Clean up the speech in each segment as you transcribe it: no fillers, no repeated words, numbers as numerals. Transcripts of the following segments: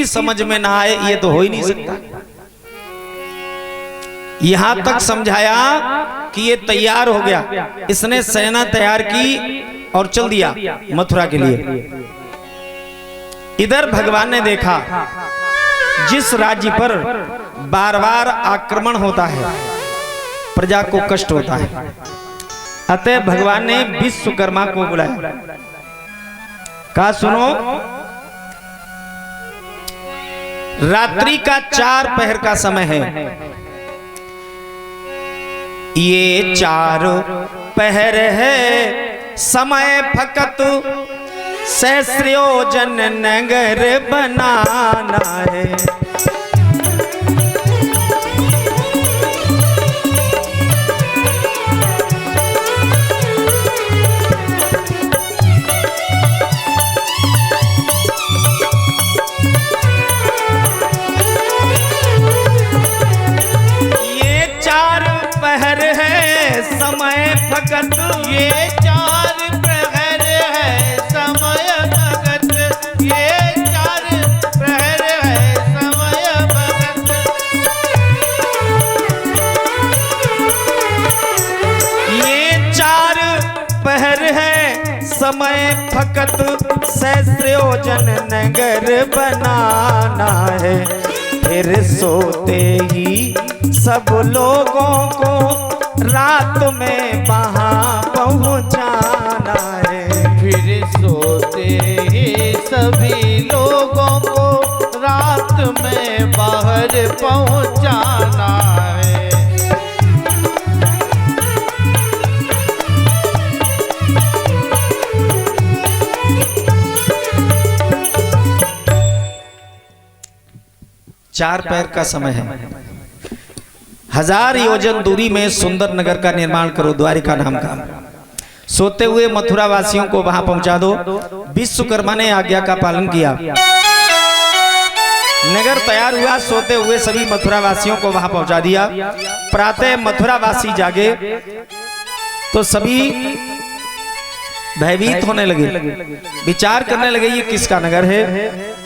समझ में ना आए ये तो हो ही नहीं सकता। यहां तक समझाया कि ये तैयार हो गया, इसने सेना तैयार की और चल दिया मथुरा के लिए। इधर भगवान ने देखा जिस राज्य पर बार बार आक्रमण होता है प्रजा को कष्ट होता है, अतः भगवान ने विश्वकर्मा को बुलाया। कहा सुनो, रात्रि का 4 पहर का समय है, ये 4 पहर है समय फकत सहस्रयोजन नगर बनाना है। समय भगत ये 4 प्रहर है समय भगत, ये 4 प्रहर है समय भगत। ये 4 पहर है समय भगत सहस्रयोजन नगर बनाना है। फिर सोते ही सब लोगों को रात में वहां पहुंचाना है। फिर सोते ही सभी लोगों को रात में बाहर पहुंचाना है। 4 पहर का समय है। 1000 योजन दूरी में सुंदर नगर का निर्माण करो, द्वारिका नाम का। सोते हुए मथुरा वासियों को वहां पहुंचा दो। विश्वकर्मा ने आज्ञा का पालन किया, नगर तैयार हुआ। सोते हुए सभी मथुरा वासियों को वहां पहुंचा दिया। प्रातः मथुरा वासी जागे तो सभी भयभीत होने लगे, विचार करने लगे ये किसका नगर है,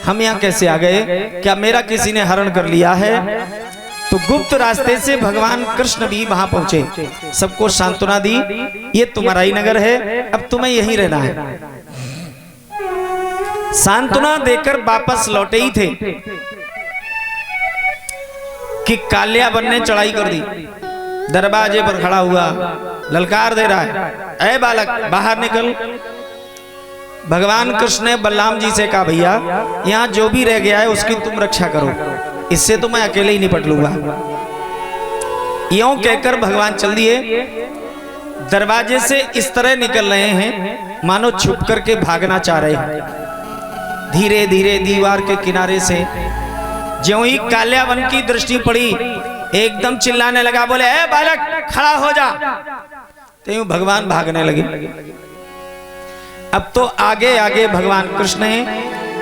हम यहाँ कैसे आ गए, क्या मेरा किसी ने हरण कर लिया है। तो गुप्त रास्ते से भगवान कृष्ण भी वहां पहुंचे, सबको सांत्वना दी, ये तुम्हारा ही नगर है, अब तुम्हें यहीं रहना है। सांत्वना देकर वापस लौटे ही थे कि कालियावन ने चढ़ाई कर दी, दरवाजे पर खड़ा हुआ, ललकार दे रहा है, ऐ बालक बाहर निकल। भगवान कृष्ण ने बलराम जी से कहा भैया यहाँ जो भी रह गया है उसकी तुम रक्षा करो, इससे तो मैं अकेले ही निपट लूंगा। यूं कहकर भगवान चल दिए। दरवाजे से इस तरह निकल रहे हैं मानो छुप करके भागना चाह रहे हैं। धीरे धीरे दीवार के किनारे से ज्यों ही कालियावन की दृष्टि पड़ी एकदम चिल्लाने लगा, बोले ए बालक खड़ा हो जा। तो यूं भगवान भागने लगे। अब तो आगे आगे भगवान कृष्ण है,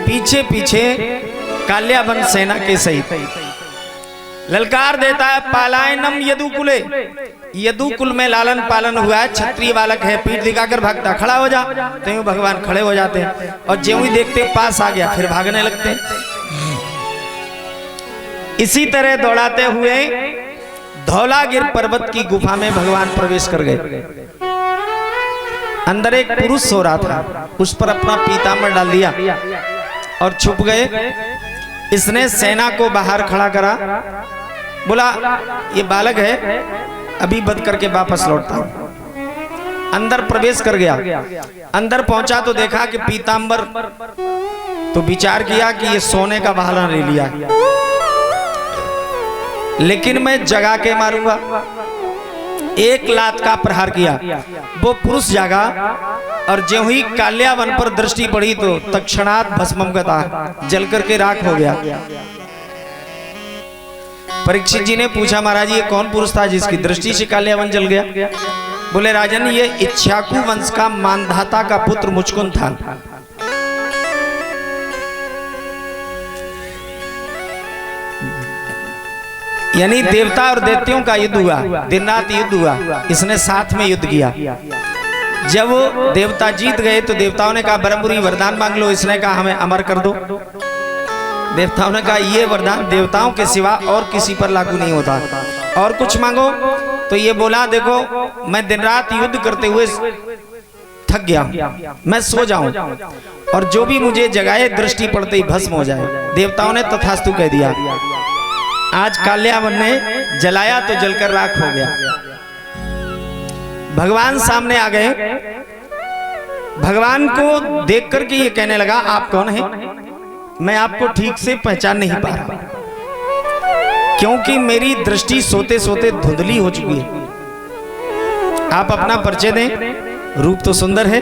पीछे पीछे कालियावन सेना के सहित ललकार देता है, पालायनम यदुकुले। यदुकुल में लालन पालन हुआ है, क्षत्रिय बालक है, पीठ दिखाकर भागता, खड़ा हो जा। तो यूं भगवान खड़े हो जाते हैं और ज्यों ही देखते पास आ गया फिर भागने लगते हैं। इसी तरह दौड़ाते हुए धौलागिर पर्वत की गुफा में भगवान प्रवेश कर गए। अंदर एक पुरुष सो रहा था, उस पर अपना पीताम्बर डाल दिया और छुप गए। इसने सेना को बाहर खड़ा करा, बोला ये बालक है, अभी बंद करके वापस लौटता हूं। अंदर प्रवेश कर गया। अंदर पहुंचा तो देखा कि पीताम्बर, तो विचार किया कि ये सोने का बहाना ले लिया, लेकिन मैं जगा के मारूंगा। एक लात का प्रहार किया, वो पुरुष जागा और ज्यों ही कालियावन पर दृष्टि पड़ी तो तत्क्षणात् भस्मगता, जल करके राख हो गया। परीक्षित जी ने पूछा महाराज ये कौन पुरुष था जिसकी दृष्टि से कालियावन जल गया। बोले राजन ये इक्ष्वाकु वंश का मानधाता का पुत्र मुचकुंद था। यानी देवता और दैत्यों का युद्ध हुआ, दिन रात युद्ध हुआ, इसने साथ में युद्ध किया। जब देवता जीत गए तो देवताओं ने कहा ब्रह्मपुरी वरदान मांग लो, इसने कहा हमें अमर कर दो। देवताओं ने कहा ये वरदान देवताओं के सिवा और किसी पर लागू नहीं होता, और कुछ मांगो। तो ये बोला देखो मैं दिन रात युद्ध करते हुए थक गया, मैं सो जाऊं और जो भी मुझे जगाए दृष्टि पड़ते ही भस्म हो जाए। देवताओं ने तथास्तु कह दिया। आज काल्यावन ने जलाया तो जलकर राख हो गया। भगवान सामने आ गए। भगवान को देख करके ये कहने लगा आप कौन हैं? मैं आपको ठीक से पहचान नहीं पा रहा, क्योंकि मेरी दृष्टि सोते सोते धुंधली हो चुकी है। आप अपना परिचय दें, रूप तो सुंदर है।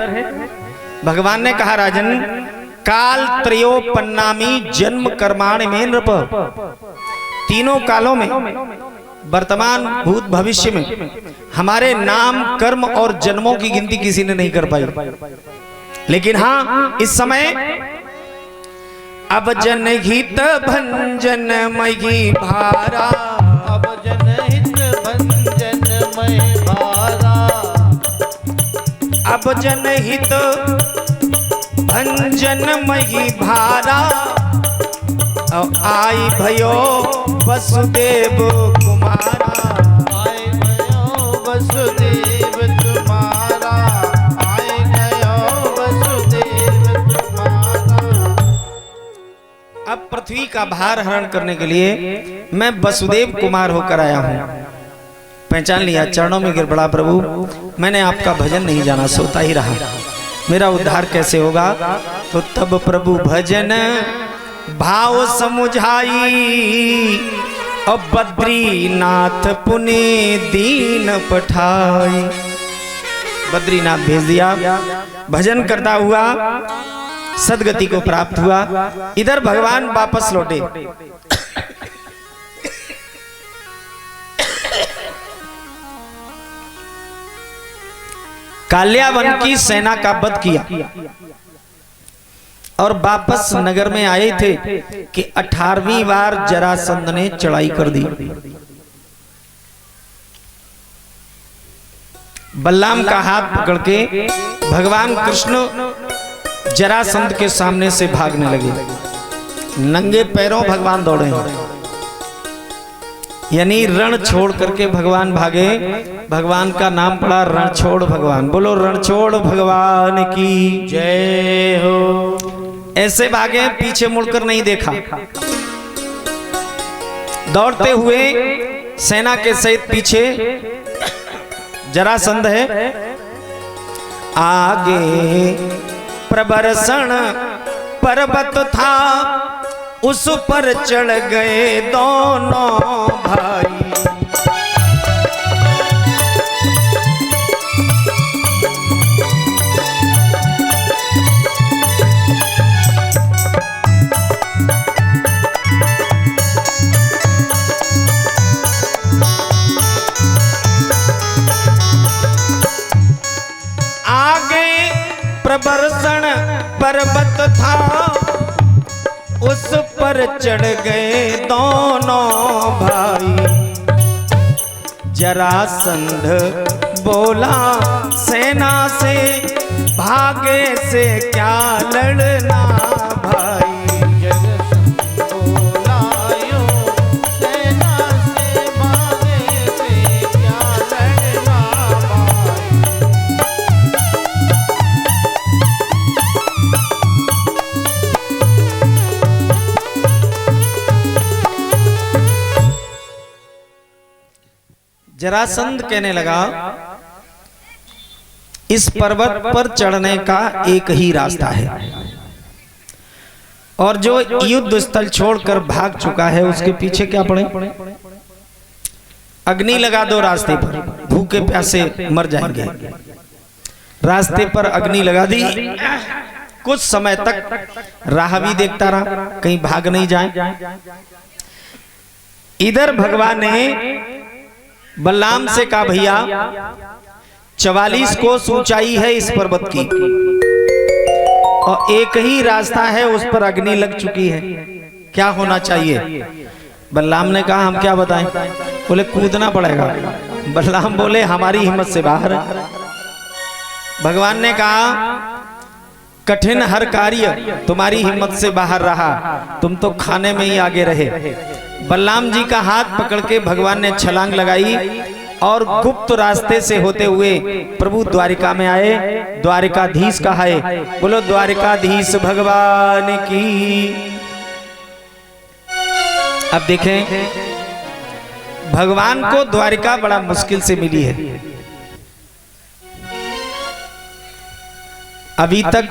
भगवान ने कहा राजन, काल त्रयोपन्नामी जन्म कर्माण में नृप, तीनों कालों में वर्तमान भूत भविष्य में हमारे नाम कर्म और जन्मों की गिनती किसी ने नहीं कर पाई। लेकिन हाँ इस समय अब जनहित भंजन मही भारा, अब जनहित भंजन मही भारा, अब जनहित भंजन मही भारा, आई भयो वसुदेव कुमारा, आए भयो वसुदेव तुम्हारा, आए भयो वसुदेव तुम्हारा। अब पृथ्वी का भार हरण करने के लिए मैं वसुदेव कुमार होकर आया हूँ। पहचान लिया, चरणों में गिर पड़ा प्रभु, मैंने आपका भजन नहीं जाना, सोता ही रहा, मेरा उद्धार कैसे होगा? तो तब प्रभु भजन भाव समुझाई, अब बद्रीनाथ पुने दीन पठाई। बद्रीनाथ भेज दिया, भजन करता हुआ सदगति को प्राप्त हुआ। इधर भगवान वापस लौटे। काल्यावन की सेना का वध किया और वापस नगर में आए थे कि 18वीं बार जरासंध ने चढ़ाई कर दी। बलराम का हाथ पकड़ के भगवान कृष्ण जरासंध के सामने से भागने लगे। नंगे पैरों भगवान दौड़े, यानी रण छोड़ करके भगवान भागे। भगवान का नाम पड़ा रणछोड़ भगवान। बोलो रणछोड़ भगवान की जय हो। ऐसे भागे, पीछे मुड़कर नहीं देखा। दौड़ते हुए सेना के सहित पीछे जरासंध है, आगे प्रबरसण पर्वत था, उस पर चढ़ गए दोनों भाई। आगे प्रबरसण पर्वत था, उस पर चढ़ गए दोनों भाई। जरासंध बोला सेना से, भागे से क्या लड़ना भाई। जरासंध बोला यूं, सेना से भागे से क्या लड़ना भाई। जरासंध कहने लगा इस पर्वत पर चढ़ने का एक ही रास्ता है, और जो युद्ध स्थल छोड़कर भाग चुका है उसके पीछे क्या पड़े? अग्नि लगा दो रास्ते पर, भूखे प्यासे मर जाएंगे। रास्ते पर अग्नि लगा दी, कुछ समय तक राह भी देखता रहा, कहीं भाग नहीं जाए। इधर भगवान ने बलराम से कहा भैया 44 कोस ऊंचाई है इस पर्वत की, और एक ही रास्ता है, उस पर अग्नि लग चुकी है, क्या होना चाहिए? बलराम ने कहा हम क्या बताएं? बोले कूदना पड़ेगा। बलराम बोले हमारी हिम्मत से बाहर है। भगवान ने कहा कठिन हर कार्य तुम्हारी हिम्मत से बाहर रहा, तुम तो खाने में ही आगे रहे। बलराम जी का हाथ पकड़ के भगवान ने छलांग लगाई और गुप्त रास्ते से होते हुए प्रभु द्वारिका में आए। द्वारिकाधीश कहाए, बोलो द्वारिकाधीश भगवान की। अब देखें, भगवान को द्वारिका बड़ा मुश्किल से मिली है। अभी तक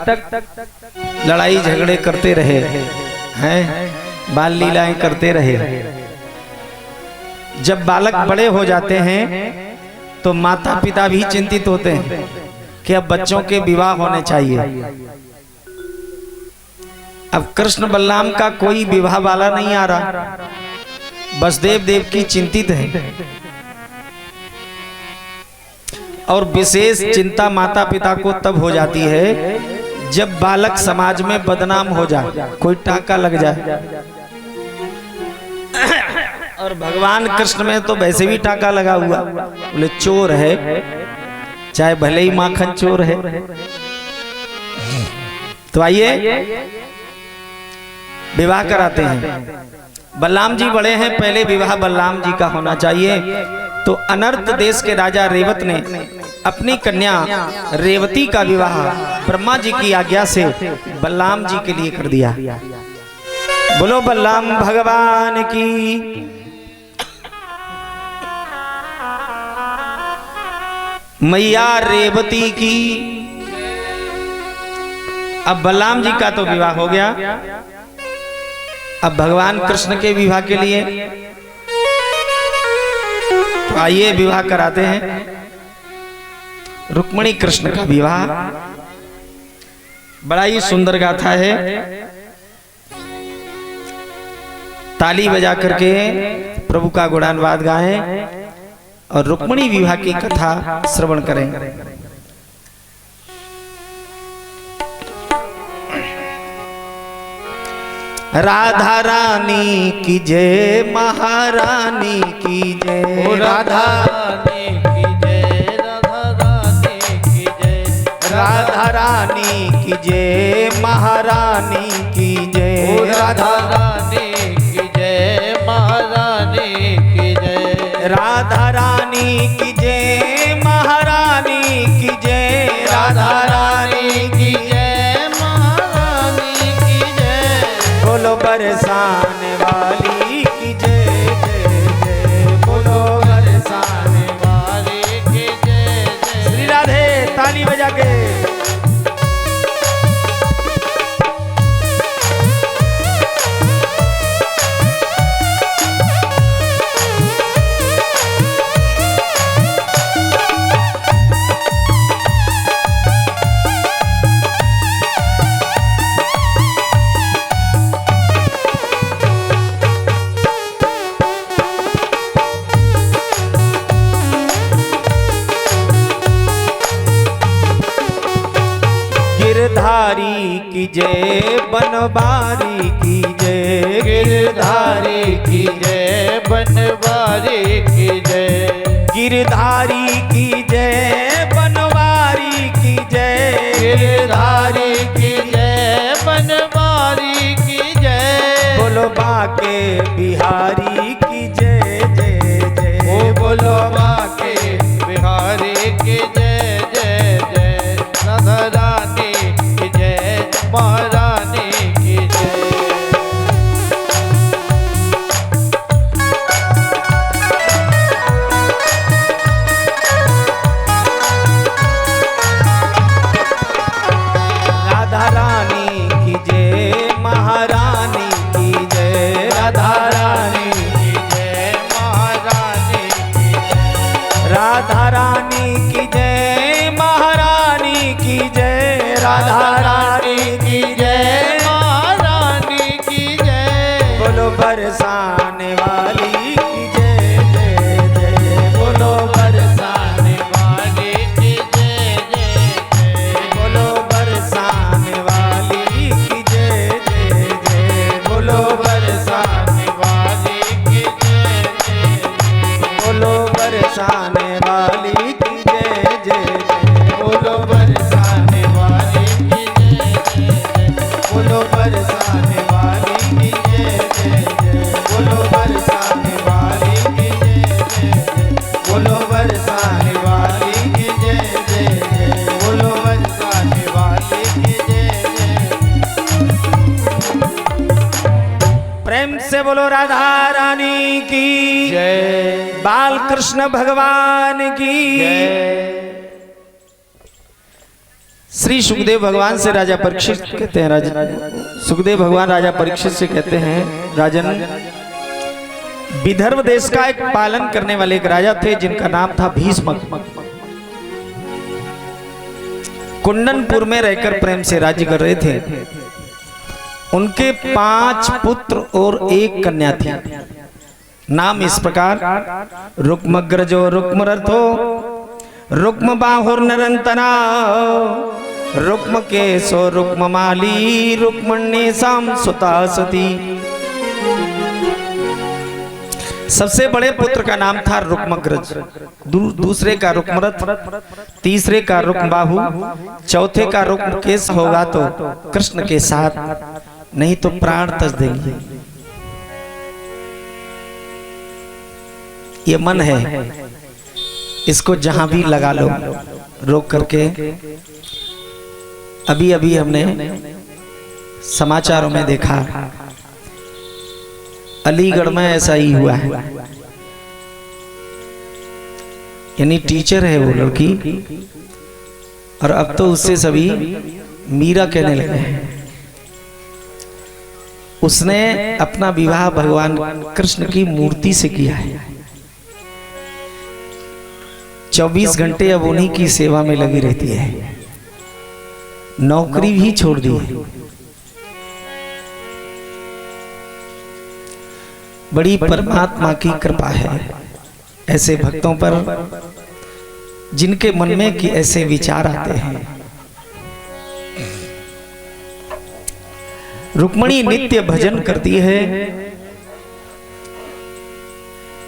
लड़ाई झगड़े करते रहे हैं, बाल लीलाएं करते रहे। जब बालक बड़े हो जाते हैं तो माता पिता भी चिंतित होते हैं कि अब बच्चों के विवाह होने चाहिए। अब कृष्ण बलराम का कोई विवाह वाला नहीं आ रहा, वसुदेव देव की चिंतित है। और विशेष चिंता माता पिता को तब हो जाती है जब बालक समाज में बदनाम हो जाए, कोई टाका लग जाए। और भगवान कृष्ण में तो वैसे भी टाका लगा हुआ, बोले चोर है, चाहे भले ही माखन चोर है। तो आइए विवाह कराते हैं। बलराम जी बड़े हैं, पहले विवाह बलराम जी का होना चाहिए। तो अनर्त देश के राजा रेवत ने अपनी कन्या रेवती का विवाह ब्रह्मा जी की आज्ञा से बलराम जी के लिए कर दिया। बोलो बलराम भगवान की। मैया रेवती की। अब बलराम जी का तो विवाह हो गया, अब भगवान कृष्ण के विवाह के लिए तो आइए विवाह कराते हैं। रुक्मिणी कृष्ण का विवाह बड़ा ही सुंदर गाथा है। ताली बजा करके प्रभु का गुणानुवाद गाएं और रुक्मिणी विवाह की कथा श्रवण करें। राधा रानी की जय, महारानी की जय। राधा रानी की जय, राधा रानी की जय। राधा रानी की जय, महारानी की जय। राधा रानी की जय, महारानी की जय। राधा रानी की जय, महारानी की जय। राधा रानी की जय, महारानी की जय। बोलो बरसाने वाली की जय जय जय। बोलो बरसाने वाली की जय जय। श्री राधे, ताली बजा के। गिरधारी की जय, बनवारी की जय। गिरधारी की जय, बनवारी की जय। गिरधारी की जय, बनवारी की जय। गिरधारी की जय, बनवारी की जय। बोलो बाके बिहारी की जय जय जय। ओ बोलो बाके बिहारी की जय जय जय। राधा रानी की जय, महारानी की जय। राधा रानी की जय, महारानी की जय। राधा रानी की जय, महारानी की जय। राधा रानी की जय, महारानी की जय। राधा रानी की जय, महारानी की जय। बोलो बरसाने वाली की जय जय जय। बोलो बरसाने वाली की जय जय जय। बोलो बरसाने वाली की जय जय जय। बोलो बरसाने वाली की जय जय। बोलो बरसाने वाली की जय जय जय। बोलो बरसाने वाली की जय जय। प्रेम से बोलो राधा रानी की जय, बाल कृष्ण भगवान की जय। श्री सुखदेव भगवान से राजा परीक्षित कहते हैं, राजन सुखदेव भगवान राजा परीक्षित से कहते हैं, राजन विदर्भ देश का एक पालन करने वाले एक राजा थे जिनका नाम था भीष्म। कुंडनपुर में रहकर प्रेम से राज्य कर रहे थे। उनके 5 पुत्र और 1 कन्या थी। नाम इस प्रकार, रुक्मग्रजो रुक्मरथो, रुक्म बाहुर निरंतना, रुक्म केशो रुक्ममाली, रुक्मण्येषां सुता सती। सबसे बड़े पुत्र का नाम था रुक्मग्रज, दूसरे का रुक्मरथ, तीसरे का रुक्मबाहु, चौथे का रुक्मकेश होगा तो कृष्ण के साथ, नहीं तो प्राण तज देंगे। ये मन है, इसको जहां भी लगा लो रोक करके। अभी अभी हमने समाचारों में देखा, अलीगढ़ में ऐसा ही हुआ है। यानी टीचर है वो लड़की, और अब तो उससे सभी मीरा कहने लगे हैं। उसने अपना विवाह भगवान कृष्ण की मूर्ति से किया है। 24 घंटे अब उन्हीं की सेवा में लगी रहती है, नौकरी भी छोड़ दी है। बड़ी परमात्मा की कृपा है ऐसे भक्तों पर जिनके मन में कि ऐसे विचार आते हैं। रुक्मणी नित्य भजन करती है।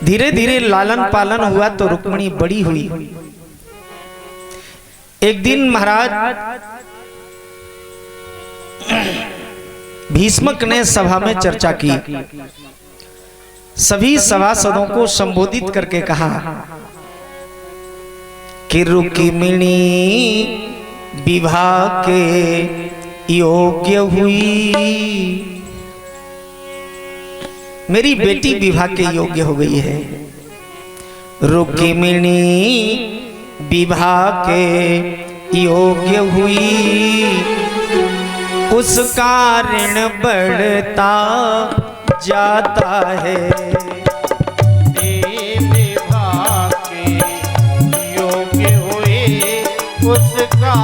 धीरे धीरे लालन पालन हुआ तो रुक्मणी बड़ी हुई। एक दिन महाराज भीष्मक ने सभा में चर्चा की। सभी सभासदों को संबोधित करके कहा कि रुक्मिणी विवाह के योग्य हुई, मेरी बेटी विवाह के योग्य हो गई है। रुक्मिणी विवाह के योग्य हुई, उसका ऋण बढ़ता जाता है। विवाह के योग्य हुए, उसका